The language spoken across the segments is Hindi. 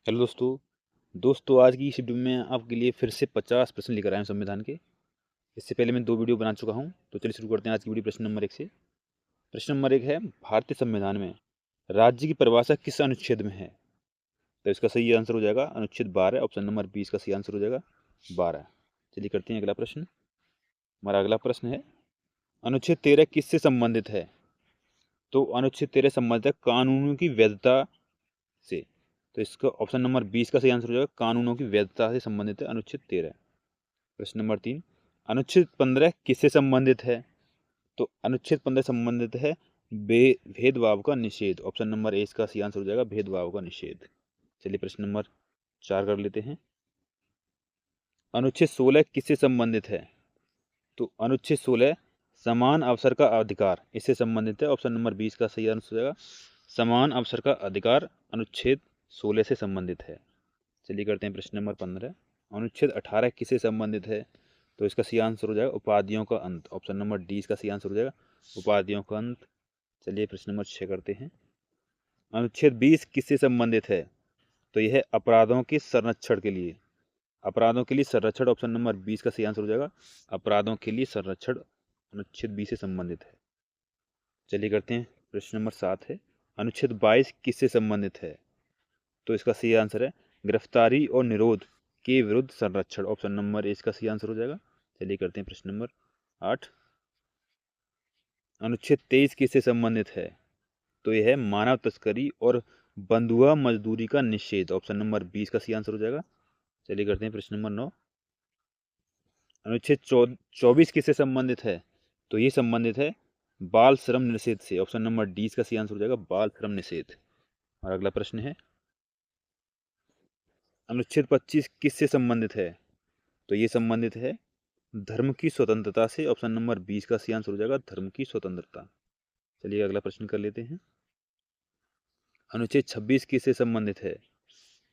हेलो दोस्तों आज की इस वीडियो में आपके लिए फिर से 50 प्रश्न लेकर आए हैं संविधान के। इससे पहले मैं 2 वीडियो बना चुका हूं, तो चलिए शुरू करते हैं आज की वीडियो प्रश्न नंबर 1 से। प्रश्न नंबर 1 है, भारतीय संविधान में राज्य की परिभाषा किस अनुच्छेद में है? तो इसका सही आंसर हो जाएगा अनुच्छेद 12। ऑप्शन नंबर 20 का सही आंसर हो जाएगा 12। चलिए करते हैं अगला प्रश्न। हमारा अगला प्रश्न है, अनुच्छेद 13 किससे संबंधित है? तो अनुच्छेद 13 संबंधित है कानूनों की वैधता से। तो इसका ऑप्शन नंबर 20 का सही आंसर हो जाएगा कानूनों की वैधता से संबंधित है अनुच्छेद 13। प्रश्न नंबर 3, अनुच्छेद 15 किससे संबंधित है? तो अनुच्छेद 15 संबंधित है भेदभाव का निषेध। ऑप्शन नंबर ए इसका सही आंसर हो जाएगा भेदभाव का निषेध। चलिए प्रश्न नंबर 4 कर लेते हैं। अनुच्छेद 16 किससे संबंधित है? तो अनुच्छेद 16 समान अवसर का अधिकार इससे संबंधित है। ऑप्शन नंबर 20 का सही आंसर हो जाएगा समान अवसर का अधिकार अनुच्छेद 16 से संबंधित है। चलिए करते हैं प्रश्न नंबर 15। अनुच्छेद 18 किससे संबंधित है? तो इसका सही आंसर हो जाएगा उपाधियों का अंत। ऑप्शन नंबर डी इसका सही आंसर हो जाएगा उपाधियों का अंत। चलिए प्रश्न नंबर 6 करते हैं। अनुच्छेद 20 किससे संबंधित है? तो यह है अपराधों के संरक्षण के लिए। अपराधों के लिए संरक्षण ऑप्शन नंबर 20 का सही आंसर हो जाएगा अपराधों के लिए संरक्षण अनुच्छेद 20 से संबंधित है। चलिए करते हैं प्रश्न नंबर 7 है, अनुच्छेद 22 किससे संबंधित है? तो इसका सही आंसर है गिरफ्तारी और निरोध के विरुद्ध संरक्षण। ऑप्शन नंबर ए इसका सही आंसर हो जाएगा। चलिए करते हैं प्रश्न नंबर 8। अनुच्छेद 23 किससे संबंधित है? तो यह है मानव तस्करी और बंधुआ मजदूरी का निषेध। ऑप्शन नंबर 20 का सही आंसर हो जाएगा। चलिए करते हैं प्रश्न नंबर 9। अनुच्छेद 24 किससे संबंधित है? तो ये संबंधित है बाल श्रम निषेध से। ऑप्शन नंबर डी इसका सही आंसर हो जाएगा बाल श्रम निषेध। और अगला प्रश्न है, अनुच्छेद 25 किससे संबंधित है? तो ये संबंधित है धर्म की स्वतंत्रता से। ऑप्शन नंबर 20 का सही आंसर हो जाएगा धर्म की स्वतंत्रता। चलिए अगला प्रश्न कर लेते हैं। अनुच्छेद 26 किससे संबंधित है?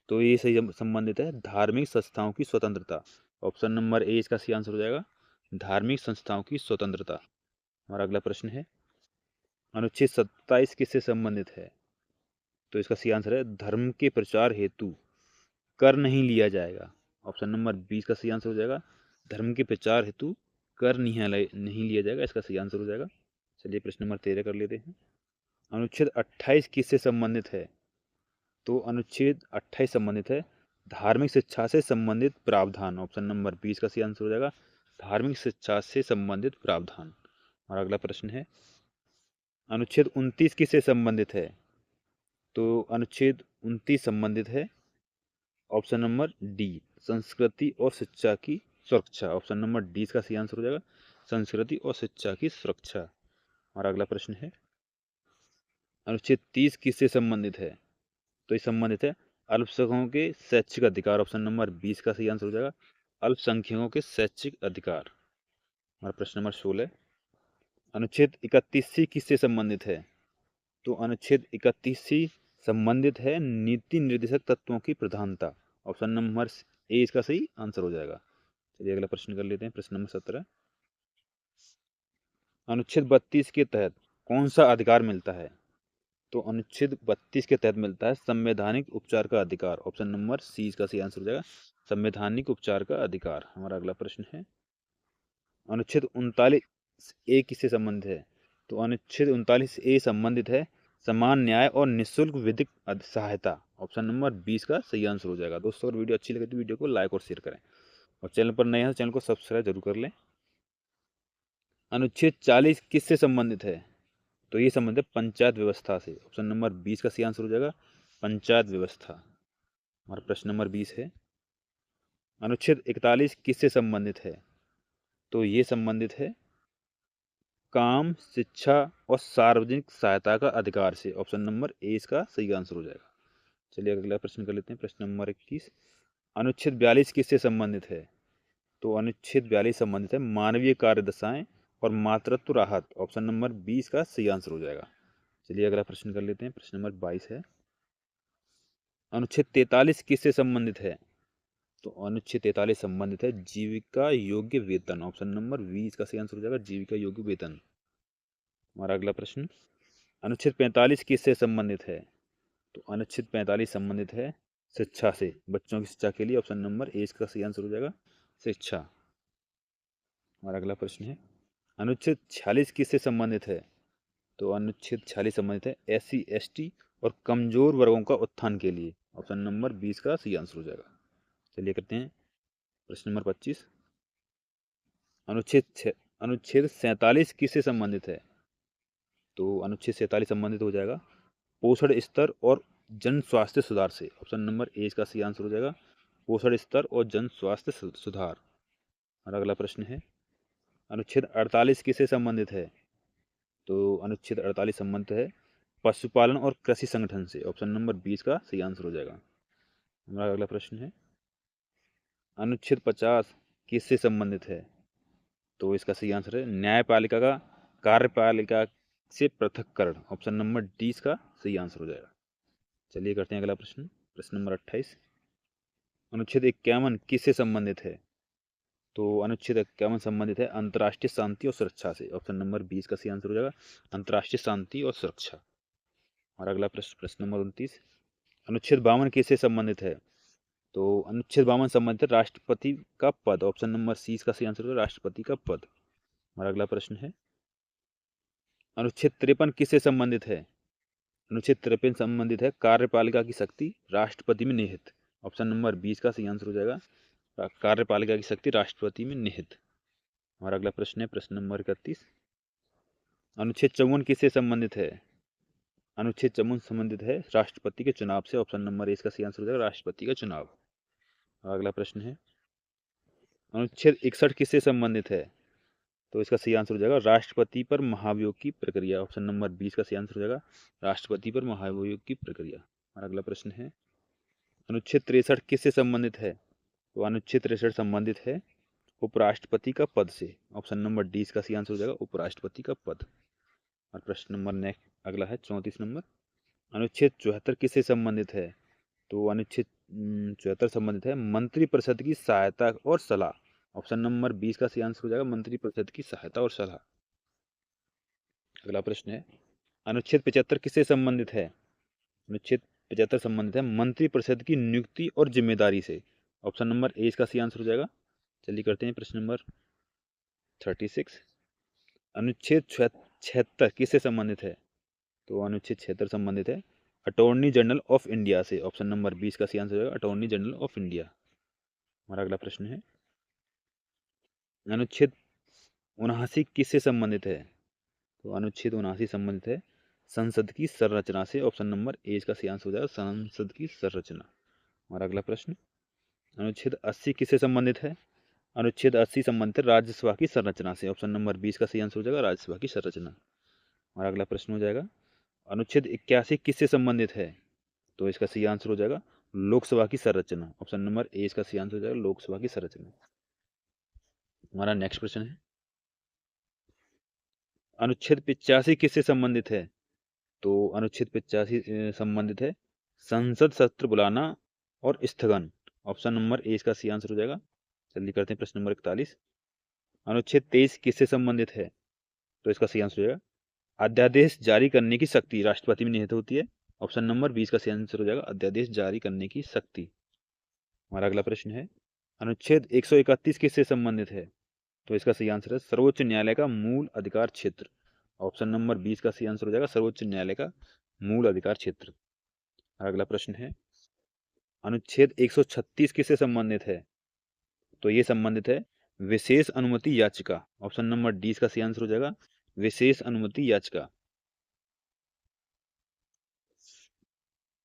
तो ये सही संबंधित है धार्मिक संस्थाओं की स्वतंत्रता। ऑप्शन नंबर ए इसका सही आंसर हो जाएगा धार्मिक संस्थाओं की स्वतंत्रता। हमारा अगला प्रश्न है, अनुच्छेद 27 किससे संबंधित है? तो इसका सही आंसर है धर्म के प्रचार हेतु कर नहीं लिया जाएगा। ऑप्शन नंबर 20 का सही आंसर हो जाएगा धर्म के प्रचार हेतु कर नहीं लिया जाएगा। इसका सही आंसर हो जाएगा। चलिए प्रश्न नंबर 13 कर लेते हैं। अनुच्छेद 28 किससे संबंधित है? तो अनुच्छेद 28 संबंधित है धार्मिक शिक्षा से संबंधित प्रावधान। ऑप्शन नंबर 20 का सही आंसर हो जाएगा धार्मिक शिक्षा से संबंधित प्रावधान। और अगला प्रश्न है, अनुच्छेद 29 किससे संबंधित है? तो अनुच्छेद 29 संबंधित है ऑप्शन नंबर डी संस्कृति और शिक्षा की सुरक्षा। ऑप्शन नंबर डी इसका सही आंसर हो जाएगा संस्कृति और शिक्षा की सुरक्षा। और अगला प्रश्न है, अनुच्छेद 30 किससे संबंधित है? तो ये संबंधित है अल्पसंख्यकों के शैक्षिक अधिकार। ऑप्शन नंबर 20 का सही आंसर हो जाएगा अल्पसंख्यकों के शैक्षिक अधिकार। और प्रश्न नंबर 16, अनुच्छेद 31 किससे संबंधित है? तो अनुच्छेद 31 संबंधित है नीति निर्देशक तत्वों की प्रधानता। ऑप्शन नंबर ए इसका सही आंसर हो जाएगा। चलिए अगला प्रश्न कर लेते हैं प्रश्न नंबर 17। अनुच्छेद 32 के तहत कौन सा अधिकार मिलता है? तो अनुच्छेद 32 के तहत मिलता है संवैधानिक उपचार का अधिकार। ऑप्शन नंबर सी इसका सही आंसर हो जाएगा संवैधानिक उपचार का अधिकार। हमारा अगला प्रश्न है, अनुच्छेद 39 ए किससे संबंधित है? तो अनुच्छेद 39 ए संबंधित है समान न्याय और निःशुल्क विधिक सहायता। ऑप्शन नंबर 20 का सही आंसर हो जाएगा। दोस्तों अगर वीडियो अच्छी लगे तो वीडियो को लाइक और शेयर करें और चैनल पर नए हैं तो चैनल को सब्सक्राइब जरूर कर लें। अनुच्छेद 40 किससे संबंधित है? तो ये संबंधित है पंचायत व्यवस्था से। ऑप्शन नंबर 20 का सही आंसर हो जाएगा पंचायत व्यवस्था। हमारा प्रश्न नंबर 20 है, अनुच्छेद 41 किससे संबंधित है? तो ये संबंधित है काम, शिक्षा और सार्वजनिक सहायता का अधिकार से। ऑप्शन नंबर ए इसका सही आंसर हो जाएगा। चलिए अगला प्रश्न कर लेते हैं प्रश्न नंबर 21। अनुच्छेद 42 किससे संबंधित है? तो अनुच्छेद 42 संबंधित है मानवीय कार्य दशाएं और मातृत्व राहत। ऑप्शन नंबर 20 का सही आंसर हो जाएगा। चलिए अगला प्रश्न कर लेते हैं प्रश्न नंबर 22 है, अनुच्छेद 43 किससे संबंधित है? तो अनुच्छेद 43 संबंधित है जीविका योग्य वेतन। ऑप्शन नंबर 20 का सही आंसर हो जाएगा जीविका योग्य वेतन। हमारा अगला प्रश्न, अनुच्छेद 45 किससे संबंधित है? तो अनुच्छेद 45 संबंधित है शिक्षा से, बच्चों की शिक्षा के लिए। ऑप्शन नंबर ए इसका सही आंसर हो जाएगा शिक्षा। हमारा अगला प्रश्न है, अनुच्छेद 46 किससे संबंधित है? तो अनुच्छेद 46 संबंधित है SC ST और कमजोर वर्गों का उत्थान के लिए। ऑप्शन नंबर 20 का सही आंसर हो जाएगा। चलिए करते हैं प्रश्न नंबर 25। अनुच्छेद 47 किससे संबंधित है? तो अनुच्छेद 47 संबंधित हो जाएगा पोषण स्तर और जन स्वास्थ्य सुधार से। ऑप्शन नंबर ए इसका सही आंसर हो जाएगा पोषण स्तर और जन स्वास्थ्य सुधार। और अगला प्रश्न है, अनुच्छेद 48 किससे संबंधित है? तो अनुच्छेद 48 संबंधित है पशुपालन और कृषि संगठन से। ऑप्शन नंबर 20 का सही आंसर हो जाएगा। हमारा अगला प्रश्न है, अनुच्छेद 50 किससे संबंधित है? तो इसका सही आंसर है न्यायपालिका का कार्यपालिका से पृथक्करण। ऑप्शन नंबर डी इसका सही आंसर हो जाएगा। चलिए करते हैं अगला प्रश्न, प्रश्न नंबर 28। अनुच्छेद 51 किससे संबंधित है? तो अनुच्छेद 51 संबंधित है अंतर्राष्ट्रीय शांति और सुरक्षा से। ऑप्शन नंबर 20 का सही आंसर हो जाएगा अंतर्राष्ट्रीय शांति और सुरक्षा। और अगला प्रश्न, प्रश्न नंबर 29। अनुच्छेद 52 किससे संबंधित है? तो अनुच्छेद 52 संबंधित है राष्ट्रपति का पद। ऑप्शन नंबर सी इसका सही आंसर होगा राष्ट्रपति का पद। हमारा अगला प्रश्न है, अनुच्छेद 53 किससे संबंधित है? अनुच्छेद 53 संबंधित है कार्यपालिका की शक्ति राष्ट्रपति में निहित। ऑप्शन नंबर 20 का सही आंसर हो जाएगा कार्यपालिका की शक्ति राष्ट्रपति में निहित। हमारा अगला प्रश्न है प्रश्न नंबर 31। अनुच्छेद 54 किससे संबंधित है? अनुच्छेद 54 संबंधित है राष्ट्रपति के चुनाव से। ऑप्शन नंबर ए इसका सही आंसर हो जाएगा राष्ट्रपति का चुनाव। अगला प्रश्न है, अनुच्छेद 61 किससे संबंधित है? तो इसका सही आंसर हो जाएगा राष्ट्रपति पर महाभियोग की प्रक्रिया। ऑप्शन नंबर 20 का सही आंसर हो जाएगा राष्ट्रपति पर महाभियोग की प्रक्रिया। हमारा अगला प्रश्न है, अनुच्छेद 63 किससे संबंधित है? तो अनुच्छेद 63 संबंधित है उपराष्ट्रपति का पद से। ऑप्शन नंबर डी इसका सही आंसर हो जाएगा उपराष्ट्रपति का पद। और प्रश्न नंबर नेक्स्ट अगला है 34 नंबर, अनुच्छेद 74 किससे संबंधित है? तो अनुच्छेद 74 संबंधित है मंत्रिपरिषद की सहायता और सलाह। ऑप्शन नंबर 20 का सही आंसर हो जाएगा मंत्रिपरिषद की सहायता और सलाह। अगला प्रश्न है, अनुच्छेद 75 किससे संबंधित है? अनुच्छेद 75 संबंधित है मंत्रिपरिषद की नियुक्ति और जिम्मेदारी से। ऑप्शन नंबर ए इसका सही आंसर हो जाएगा। चलिए करते हैं प्रश्न नंबर 36। अनुच्छेद 76 किससे संबंधित है? तो अनुच्छेद 76 संबंधित है अटॉर्नी जनरल ऑफ इंडिया से। ऑप्शन नंबर 20 का सही आंसर हो जाएगा अटॉर्नी जनरल ऑफ इंडिया। हमारा अगला प्रश्न है, अनुच्छेद 79 किससे संबंधित है? तो अनुच्छेद 79 संबंधित है संसद की संरचना से। ऑप्शन नंबर ए इसका सही आंसर हो जाएगा संसद की संरचना। हमारा अगला प्रश्न, अनुच्छेद 80 किससे संबंधित है? अनुच्छेद 80 संबंधित है राज्यसभा की संरचना से। ऑप्शन नंबर 20 का सही आंसर हो जाएगा राज्यसभा की संरचना। हमारा अगला प्रश्न हो जाएगा, अनुच्छेद 81 किससे संबंधित है? तो इसका सही आंसर हो जाएगा लोकसभा की संरचना। ऑप्शन नंबर ए इसका सही आंसर हो जाएगा लोकसभा की संरचना। हमारा नेक्स्ट प्रश्न है, अनुच्छेद 85 किससे संबंधित है? तो अनुच्छेद 85 संबंधित है संसद सत्र बुलाना और स्थगन। ऑप्शन नंबर ए इसका सही आंसर हो जाएगा। जल्दी करते हैं प्रश्न नंबर 41। अनुच्छेद 23 किससे संबंधित है? तो इसका सही आंसर हो जाएगा अध्यादेश जारी करने की शक्ति राष्ट्रपति में निहित होती है। ऑप्शन नंबर 20 का सही आंसर हो जाएगा अध्यादेश जारी करने की शक्ति। हमारा अगला प्रश्न है, अनुच्छेद 131 किससे संबंधित है? तो इसका सही आंसर है सर्वोच्च न्यायालय का मूल अधिकार क्षेत्र। ऑप्शन नंबर 20 का सही आंसर हो जाएगा सर्वोच्च न्यायालय का मूल अधिकार क्षेत्र। अगला प्रश्न है, अनुच्छेद 136 किससे संबंधित है? तो ये संबंधित है विशेष अनुमति याचिका। ऑप्शन नंबर डी इसका सही आंसर हो जाएगा विशेष अनुमति याचिका।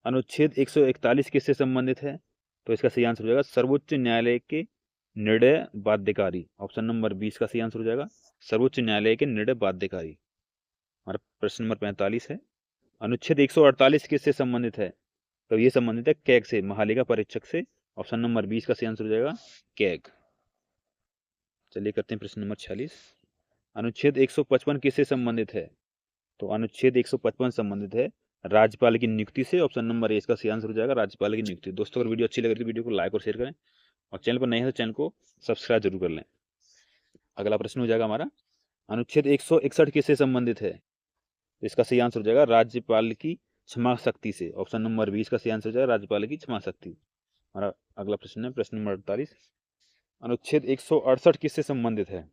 अनुच्छेद 141 किससे संबंधित है? तो इसका सही आंसर हो जाएगा सर्वोच्च न्यायालय के निर्णय बाध्यकारी। ऑप्शन नंबर 20 का सही आंसर हो जाएगा सर्वोच्च न्यायालय के निर्णय बाध्यकारी। हमारा प्रश्न नंबर 45 है, अनुच्छेद 148 किससे संबंधित है? तो ये संबंधित है कैग से, महालेखा परीक्षक से। ऑप्शन नंबर 20 का सही आंसर हो जाएगा कैग। चलिए करते हैं प्रश्न नंबर 46। अनुच्छेद 155 किससे संबंधित है? तो अनुच्छेद 155 संबंधित है राज्यपाल की नियुक्ति से। ऑप्शन नंबर ए इसका सही आंसर हो जाएगा राज्यपाल की नियुक्ति। दोस्तों अगर वीडियो अच्छी लग रही है तो वीडियो को लाइक और शेयर करें और चैनल पर नए हैं तो चैनल को सब्सक्राइब जरूर कर लें। अगला प्रश्न हो जाएगा हमारा, अनुच्छेद 161 किससे संबंधित है? तो इसका सही आंसर हो जाएगा राज्यपाल की क्षमा शक्ति से। ऑप्शन नंबर 20 का सही आंसर हो जाएगा राज्यपाल की क्षमा शक्ति। हमारा अगला प्रश्न है प्रश्न नंबर 48, अनुच्छेद 168 किससे संबंधित है?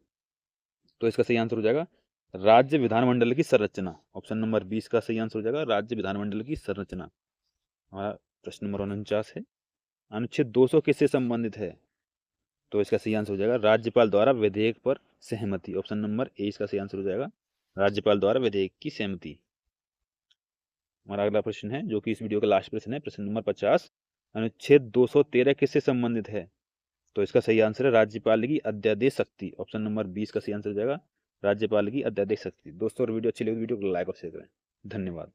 तो इसका सही आंसर हो जाएगा राज्य विधानमंडल की संरचना। ऑप्शन नंबर 20 का सही आंसर हो जाएगा राज्य विधानमंडल की संरचना। हमारा प्रश्न नंबर 49 है, अनुच्छेद 200 किससे संबंधित है? तो इसका सही आंसर हो जाएगा राज्यपाल द्वारा विधेयक पर सहमति। ऑप्शन नंबर ए इसका सही आंसर हो जाएगा राज्यपाल द्वारा विधेयक की सहमति। हमारा अगला प्रश्न है जो कि इस वीडियो का लास्ट प्रश्न है, प्रश्न नंबर 50, अनुच्छेद 213 किससे संबंधित है? तो इसका सही आंसर है राज्यपाल की अध्यादेश शक्ति। ऑप्शन नंबर 20 का सही आंसर हो जाएगा राज्यपाल की अध्यादेश शक्ति। दोस्तों, और वीडियो अच्छी लगी वीडियो को लाइक और शेयर करें। धन्यवाद।